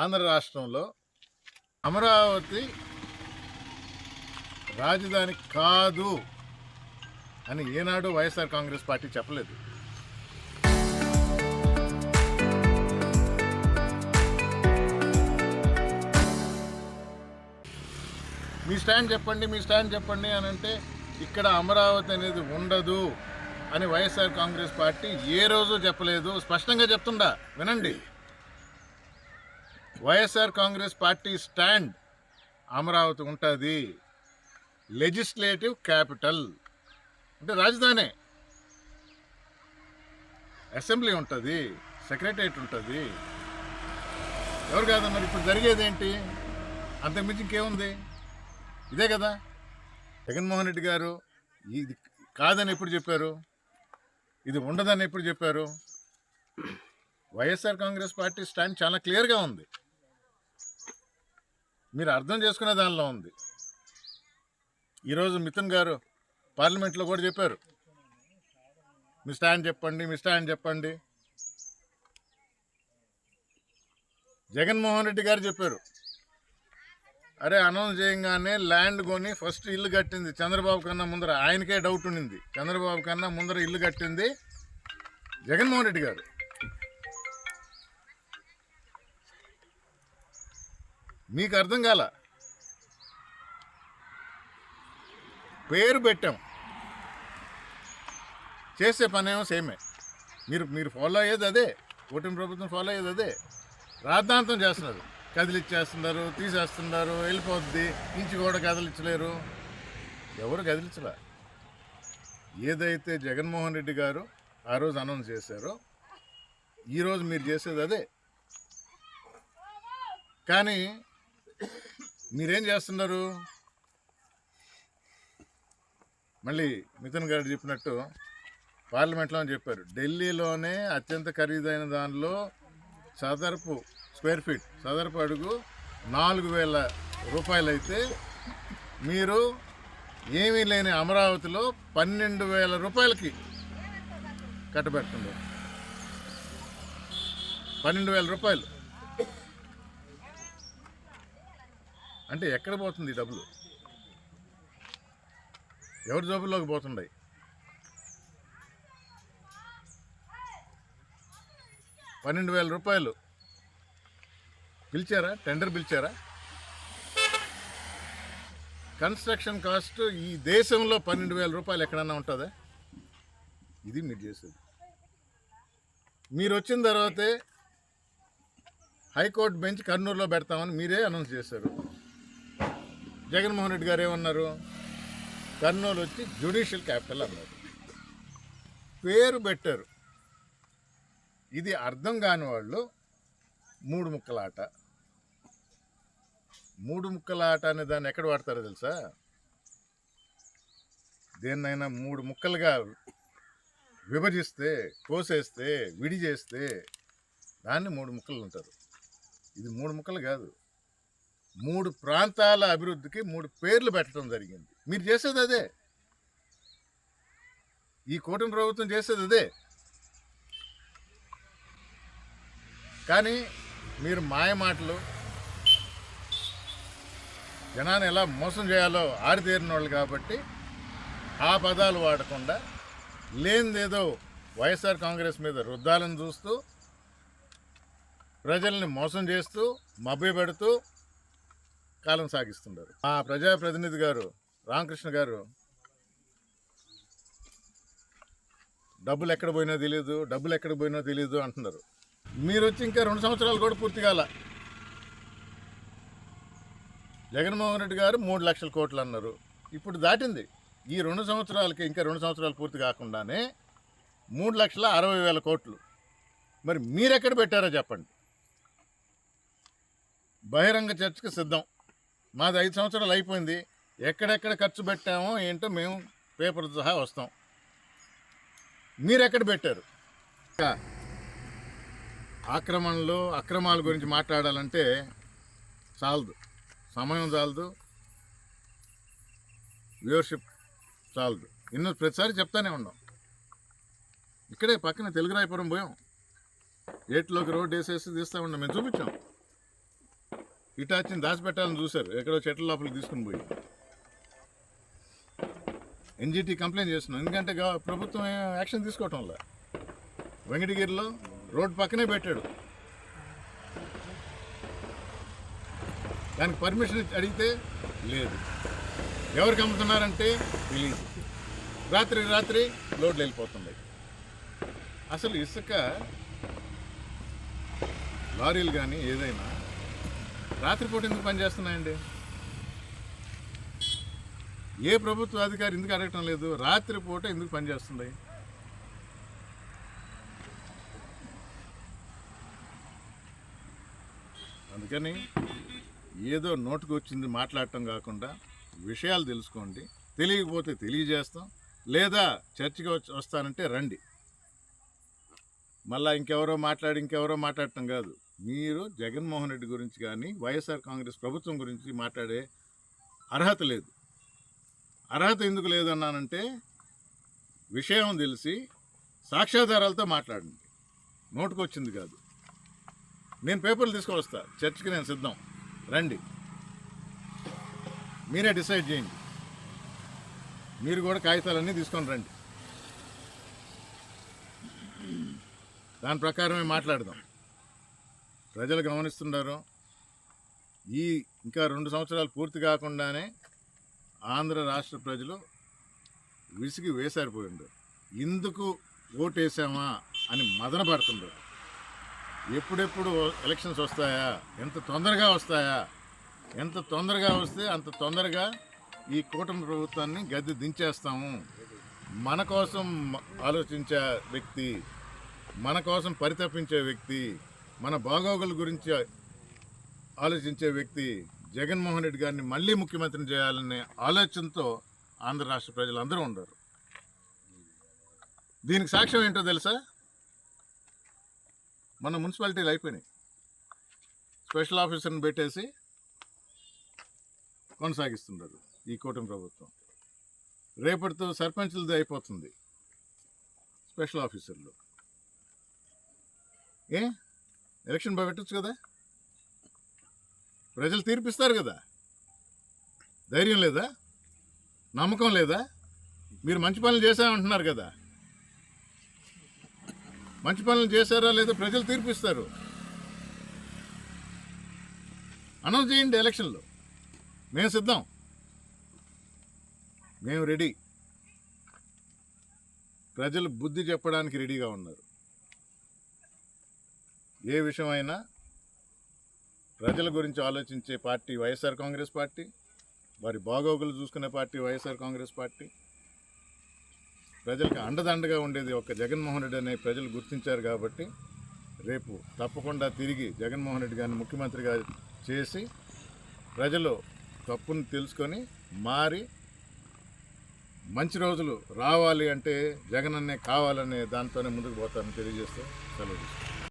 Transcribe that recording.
ఆంధ్ర రాష్ట్రంలో అమరావతి రాజధాని కాదు అని ఏనాడు వైఎస్ఆర్ కాంగ్రెస్ పార్టీ చెప్పలేదు. మీ స్టాండ్ చెప్పండి అని అంటే ఇక్కడ అమరావతి అనేది ఉండదు అని వైఎస్ఆర్ కాంగ్రెస్ పార్టీ ఏ రోజు చెప్పలేదు. స్పష్టంగా చెప్తుండా, వినండి. వైఎస్ఆర్ కాంగ్రెస్ పార్టీ స్టాండ్ అమరావతి ఉంటుంది. లెజిస్లేటివ్ క్యాపిటల్ అంటే రాజధాని, అసెంబ్లీ ఉంటుంది, సెక్రటరియట్ ఉంటుంది. ఎవరు కాదన్నారు? ఇప్పుడు జరిగేది ఏంటి? అంతకుమించి ఇంకేముంది? ఇదే కదా. జగన్మోహన్ రెడ్డి గారు ఇది కాదని ఎప్పుడు చెప్పారు? ఇది ఉండదని ఎప్పుడు చెప్పారు? వైఎస్ఆర్ కాంగ్రెస్ పార్టీ స్టాండ్ చాలా క్లియర్గా ఉంది. మీరు అర్థం చేసుకునే దానిలో ఉంది. ఈరోజు మిథున్ గారు పార్లమెంట్లో కూడా చెప్పారు, మీ స్టాండ్ చెప్పండి. జగన్మోహన్ రెడ్డి గారు చెప్పారు, అరే అనౌన్స్ చేయగానే ల్యాండ్ కొని ఫస్ట్ ఇల్లు కట్టింది చంద్రబాబు కన్నా ముందర. ఆయనకే డౌట్ ఉండింది, చంద్రబాబు కన్నా ముందర ఇల్లు కట్టింది జగన్మోహన్ రెడ్డి గారు. మీకు అర్థం కాల? పేరు పెట్టాం, చేసే పనేమో సేమే. మీరు ఫాలో అయ్యేది అదే, కూటమి ప్రభుత్వం ఫాలో అయ్యేది అదే. రాద్ధాంతం చేస్తున్నారు, కదిలిచ్చేస్తున్నారు, తీసేస్తున్నారు, వెళ్ళిపోద్ది, ఇంచి కూడా కదిలించలేరు. ఎవరు కదిలించలే. ఏదైతే జగన్మోహన్ రెడ్డి గారు ఆ రోజు అనౌన్స్ చేశారో ఈరోజు మీరు చేసేది అదే. కానీ మీరేం చేస్తున్నారు? మళ్ళీ మిథున్ గారు చెప్పినట్టు పార్లమెంట్లో చెప్పారు, ఢిల్లీలోనే అత్యంత ఖరీదైన దానిలో సదరపు స్క్వేర్ ఫీట్, సదరపు అడుగు 4,000 రూపాయలు అయితే మీరు ఏమీ లేని అమరావతిలో 12,000 రూపాయలకి కట్టబెడుతున్నారు. 12,000 రూపాయలు అంటే ఎక్కడ పోతుంది ఈ డబ్బులు? ఎవరి జోబుల్లోకి పోతున్నాయి? రూపాయలు పిలిచారా? టెండర్ పిలిచారా? కన్స్ట్రక్షన్ కాస్ట్ ఈ దేశంలో 12,000 రూపాయలు ఎక్కడన్నా ఉంటుందా? ఇది మీరు చేసేది. మీరు వచ్చిన తర్వాతే హైకోర్టు బెంచ్ కర్నూలులో పెడతామని మీరే అనౌన్స్ చేశారు. జగన్మోహన్ రెడ్డి గారు ఏమన్నారు? కర్నూలు వచ్చి జ్యుడిషియల్ క్యాపిటల్ అన్నారు. పేరు పెట్టారు. ఇది అర్థం కాని వాళ్ళు మూడు ముక్కల ఆట అనే దాన్ని ఎక్కడ వాడతారో తెలుసా? దేన్నైనా 3 ముక్కలుగా విభజిస్తే, కోసేస్తే, విడి చేస్తే దాన్ని 3 ముక్కలు ఉంటారు. ఇది 3 ముక్కలు కాదు, 3 ప్రాంతాల అభివృద్ధికి 3 పేర్లు పెట్టడం జరిగింది. మీరు చేసేది అదే, ఈ కూటమి ప్రభుత్వం చేసేది అదే. కానీ మీరు మాయ మాటలు, జనాన్ని ఎలా మోసం చేయాలో ఆరితేరిన వాళ్ళు కాబట్టి ఆ పదాలు వాడకుండా లేనిదేదో వైఎస్ఆర్ కాంగ్రెస్ మీద రుద్దాలను చూస్తూ, ప్రజల్ని మోసం చేస్తూ, మభ్యపెడుతూ కాలం సాగిస్తున్నారు. ఆ ప్రజాప్రతినిధి గారు రామకృష్ణ గారు డబ్బులు ఎక్కడ పోయినో తెలియదు అంటున్నారు. మీరు వచ్చి ఇంకా 2 సంవత్సరాలు కూడా పూర్తి కాల. జగన్మోహన్ రెడ్డి గారు 3 లక్షల కోట్లు అన్నారు, ఇప్పుడు దాటింది. ఈ 2 సంవత్సరాలకి ఇంకా 2 సంవత్సరాలు పూర్తి కాకుండానే 3,60,000 కోట్లు. మరి మీరెక్కడ పెట్టారో చెప్పండి. బహిరంగ చర్చకు సిద్ధం. మాది 5 సంవత్సరాలు అయిపోయింది. ఎక్కడెక్కడ ఖర్చు పెట్టామో ఏంటో మేము పేపర్ సహా వస్తాం. మీరెక్కడ పెట్టారు? అక్రమాల గురించి మాట్లాడాలంటే చాలదు, సమయం చాలదు, వ్యూవర్షిప్ చాలదు. ప్రతిసారి చెప్తానే ఉన్నాం. ఇక్కడే పక్కన తెలుగురాయపురం పోయాం, ఏట్లోకి రోడ్డు వేసేసి తీస్తూ ఉన్నాం. మేము చూపించాం. ఇటాచిని దాచిపెట్టాలని చూశారు, ఎక్కడో చెట్ల లోపలికి తీసుకుని పోయి. ఎన్జిటి కంప్లైంట్ చేస్తున్నాం, ఎందుకంటే ప్రభుత్వం యాక్షన్ తీసుకోవటం వల్ల. వెంకటగిరిలో రోడ్ పక్కనే పెట్టాడు, దానికి పర్మిషన్ అడిగితే లేదు. ఎవరికి అమ్ముతున్నారంటే తెలియదు. రాత్రి రాత్రి లోడ్లు వెళ్ళిపోతున్నాయి. అసలు ఇసుక లారీలు కానీ ఏదైనా రాత్రిపూట ఎందుకు పనిచేస్తున్నాయండి? ఏ ప్రభుత్వ అధికారి ఎందుకు అడగటం లేదు? రాత్రిపూట ఎందుకు పనిచేస్తుంది? అందుకని ఏదో నోటుకు వచ్చింది మాట్లాడటం కాకుండా విషయాలు తెలుసుకోండి. తెలియకపోతే తెలియజేస్తాం, లేదా చర్చకి వస్తానంటే రండి. మళ్ళీ ఇంకెవరో మాట్లాడటం కాదు. మీరు జగన్మోహన్ రెడ్డి గురించి కానీ వైఎస్ఆర్ కాంగ్రెస్ ప్రభుత్వం గురించి మాట్లాడే అర్హత లేదు. అర్హత ఎందుకు లేదన్నానంటే విషయం తెలిసి సాక్ష్యాధారాలతో మాట్లాడండి, నోటుకు వచ్చింది కాదు. నేను పేపర్లు తీసుకువస్తా, చర్చకి నేను సిద్ధం, రండి. మీరే డిసైడ్ చేయండి. మీరు కూడా కాగితాలన్నీ తీసుకొని రండి, దాని ప్రకారమే మాట్లాడదాం. ప్రజలు గమనిస్తున్నారు. ఇంకా 2 సంవత్సరాలు పూర్తి కాకుండానే ఆంధ్ర రాష్ట్ర ప్రజలు విసిగి వేసారిపోయిండు. ఎందుకు ఓటేసామా అని మదన పడుతుండ్రు. ఎప్పుడెప్పుడు ఎలక్షన్స్ వస్తాయా, ఎంత తొందరగా వస్తాయా, ఎంత తొందరగా వస్తే అంత తొందరగా ఈ కూటమి ప్రభుత్వాన్ని గద్దె దించేస్తాము. మన కోసం ఆలోచించే వ్యక్తి, మన కోసం పరితపించే వ్యక్తి, మన బాగోగుల గురించి ఆలోచించే వ్యక్తి జగన్మోహన్ రెడ్డి గారిని మళ్ళీ ముఖ్యమంత్రిని చేయాలనే ఆలోచనతో ఆంధ్ర రాష్ట్ర ప్రజలందరూ ఉన్నారు. దీనికి సాక్ష్యం ఏంటో తెలుసా? మన మున్సిపాలిటీలు అయిపోయినాయి, స్పెషల్ ఆఫీసర్ని పెట్టేసి కొనసాగిస్తున్నారు ఈ కూటమి ప్రభుత్వం. రేపటితో సర్పంచులది అయిపోతుంది స్పెషల్ ఆఫీసర్లు. ఎలక్షన్ పెట్టచ్చు కదా, ప్రజలు తీర్పిస్తారు కదా. ధైర్యం లేదా? నమ్మకం లేదా? మీరు మంచి పనులు చేశామంటున్నారు కదా, మంచి పనులు చేశారా లేదా ప్రజలు తీర్పిస్తారు. అనౌన్స్ చేయండి ఎలక్షన్లో. మేము సిద్ధం, మేము రెడీ. ప్రజలు బుద్ధి చెప్పడానికి రెడీగా ఉన్నారు. ఏ విషయమైనా ప్రజల గురించి ఆలోచించే పార్టీ వైఎస్ఆర్ కాంగ్రెస్ పార్టీ, వారి బాగోగులు చూసుకునే పార్టీ వైఎస్ఆర్ కాంగ్రెస్ పార్టీ. ప్రజలకు అండదండగా ఉండేది ఒక జగన్మోహన్ రెడ్డి అనే ప్రజలు గుర్తించారు కాబట్టి రేపు తప్పకుండా తిరిగి జగన్మోహన్ రెడ్డి గారిని ముఖ్యమంత్రిగా చేసి ప్రజలు తప్పుని తెలుసుకొని మారి మంచి రోజులు రావాలి అంటే జగన్ అన్నే కావాలనే దాంతోనే ముందుకు పోతారని తెలియజేస్తూ సెలవు తీసుకుంటాను.